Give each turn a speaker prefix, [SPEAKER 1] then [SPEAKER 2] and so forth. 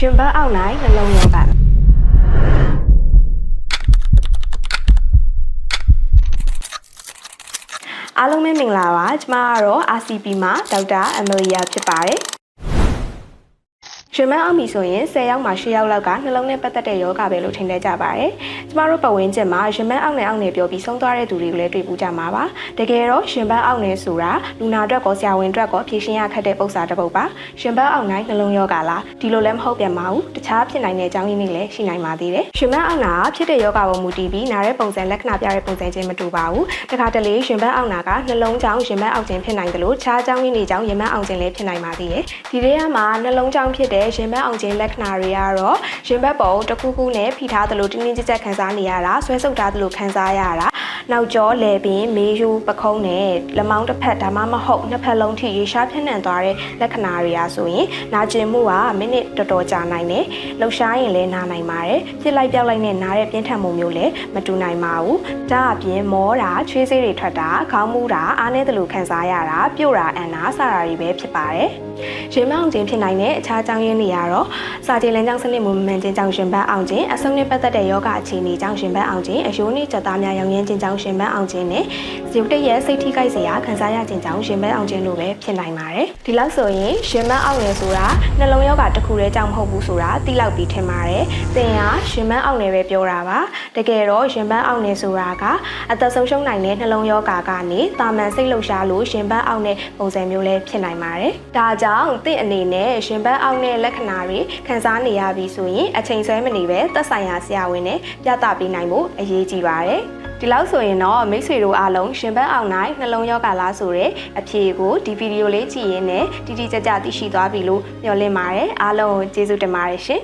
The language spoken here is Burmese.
[SPEAKER 1] ရှင်ဘတ်အောက်၌နှလုံးရောဂါအားလုံးပဲမင်္ဂလာပါကျမကတော့ RCP မှာဒေါက်တာအမလီယာဖြစ်ပါတယ်ရှင်မအောင်ပြီဆိုရင်10ယောက်မှာ10ယောက်လောက်ကနှလုံးနဲ့ပတ်သက်တဲ့ယောဂပဲလို့ထင်နေကြပါတယ်ကျမတို့ပတ်ဝန်းကျင်မှာရှင်မအောင်နဲ့ပြောပြီးဆုံးသွားတဲ့သူတွေကိုလည်းတွေ့ပူးကြမှာပါတကယ်တော့ရှင်ဘတ်အောက်နဲ့ဆိုတာလူနာအတွက်ကောဆရာဝန်အတွက်ကောဖြည့်ရှင်းရခက်တဲ့ပုံစံတစ်ပုဒ်ပါရှင်ဘတ်အောက်၌နှလုံးယောဂလားဒီလိုလည်းမဟုတ်ပြန်ပါဘူးတခြားဖြစ်နိုင်တဲ့အကြောင်းရင်းတွေလည်းရှိနိုင်ပါသေးတယ်ရှင်ဘတ်အောက်နာဖြစ်တဲ့ယောဂပေါ်မူတည်ပြီးနားတဲ့ပုံစံလက္ခဏာပြတဲ့ပုံစံချင်းမတူပါဘူးတခါတလေရှင်ဘတ်အောက်နာကနှလုံးကြောင့်ရှင်ဘတ်အောက်ခြင်းဖြစ်နိုင်တယ်လို့ခြားအကြောင်းရင်းတွေကြောင့်ရင်ဘတ်အောက်ခြင်းလည်းဖြစ်နိုင်ပါသေးတယ်ဒီထဲမှာနှလုံးကြောင့်ဖြစ်တဲ့ရှင်ဘတ်အောင်ခြင်းလက္ခဏာတွေကတော့ရှင်ဘတ်ပေါ်တစ်ခုခုနဲ့ဖိထားသလိုတင်းတင်းကြပ်ကြပ်ခံစားနေရတာဆွဲဆုပ်ထားသလိုခံစားရတာနောက်ကျောလေပင်မေးယူပခုံးနဲ့လက်မောင်းတစ်ဖက်ဒါမှမဟုတ်နှစ်ဖက်လုံးထိရေရှားဖြန့်နှံသွားတဲ့လက္ခဏာတွေအားဆိုရင်နာကျင်မှုကမိနစ်တော်တော်ကြာနိုင်တယ်လှုပ်ရှားရင်လည်းနာနိုင်ပါတယ်ဖြစ်လိုက်ပြောက်လိုက်နဲ့နားတဲ့ပြင်းထန်မှုမျိုးလည်းမတူနိုင်ပါဘူးဒါအပြင်မောတာချွေးစေးတွေထွက်တာခေါင်းမူတာအားနည်းသလိုခံစားရတာပြို့တာအန်တာစတာတွေပဲဖြစ်ပါတယ်ရင်မောင်ခြင်းဖြစ်နိုင်တဲ့အခြားကြောင်းရင်းတွေကတော့စာကျေလန်းကြောင်းစနစ်မူမှန်ခြင်းကြောင့်ရှင်ဘတ်အောင်ခြင်းအဆုံးနဲ့ပတ်သက်တဲ့ယောဂအခြေအနေကြောင့်ရှင်ဘတ်အောင်ခြင်းအယိုးနှင့်ကြက်သားများရောင်ရမ်းခြင်းကြောင့်ရှင်ဘတ်အောင်ခြင်းနဲ့ရုပ်တရက်စိတ်ထိခိုက်စရာခံစားရခြင်းကြောင့်ရှင်ဘတ်အောင်ခြင်းတို့ပဲဖြစ်နိုင်ပါတယ်ဒီလောက်ဆိုရင်ရှင်ဘတ်အောင်ရဆိုတာနှလုံးယောဂတစ်ခုတည်းကြောင့်မဟုတ်ဘူးဆိုတာသိလောက်ပြီးထင်ပါတယ်သင်ဟာရှင်ဘတ်အောင်နေပဲပြောတာပါတကယ်တော့ရှင်ဘတ်အောင်နေဆိုတာကအသက်ဆုံးရှုံးနိုင်တဲ့နှလုံးယောဂကနေတာမန်စိတ်လှုပ်ရှားလို့ရှင်ဘတ်အောင်တဲ့ပုံစံမျိုးလည်းဖြစ်နိုင်ပါတယ်ဒါကြောင့်သင်အနေနဲ့ရှင်ဘတ်အောင်တဲ့လက္ခဏာတွေခံစားနေရပြီဆိုရင်အချိန်ဆွဲမနေပဲသက်ဆိုင်ရာဆရာဝန်နဲ့ပြသပေးနိုင်ဖို့အရေးကြီးပါတယ်ဒီလောက်ဆိုရင်တော့မိတ်ဆွေတို့အားလုံးရှင်ဘတ်အောင်၌နှလုံးယောဂလားဆိုတဲ့အဖြေကိုဒီဗီဒီယိုလေးကြည့်ရင်းနဲ့တိတိကျကျသိရှိသွားပြီလို့မျှော်လင့်ပါတယ်အားလုံးကိုကျေးဇူးတင်ပါတယ်ရှင်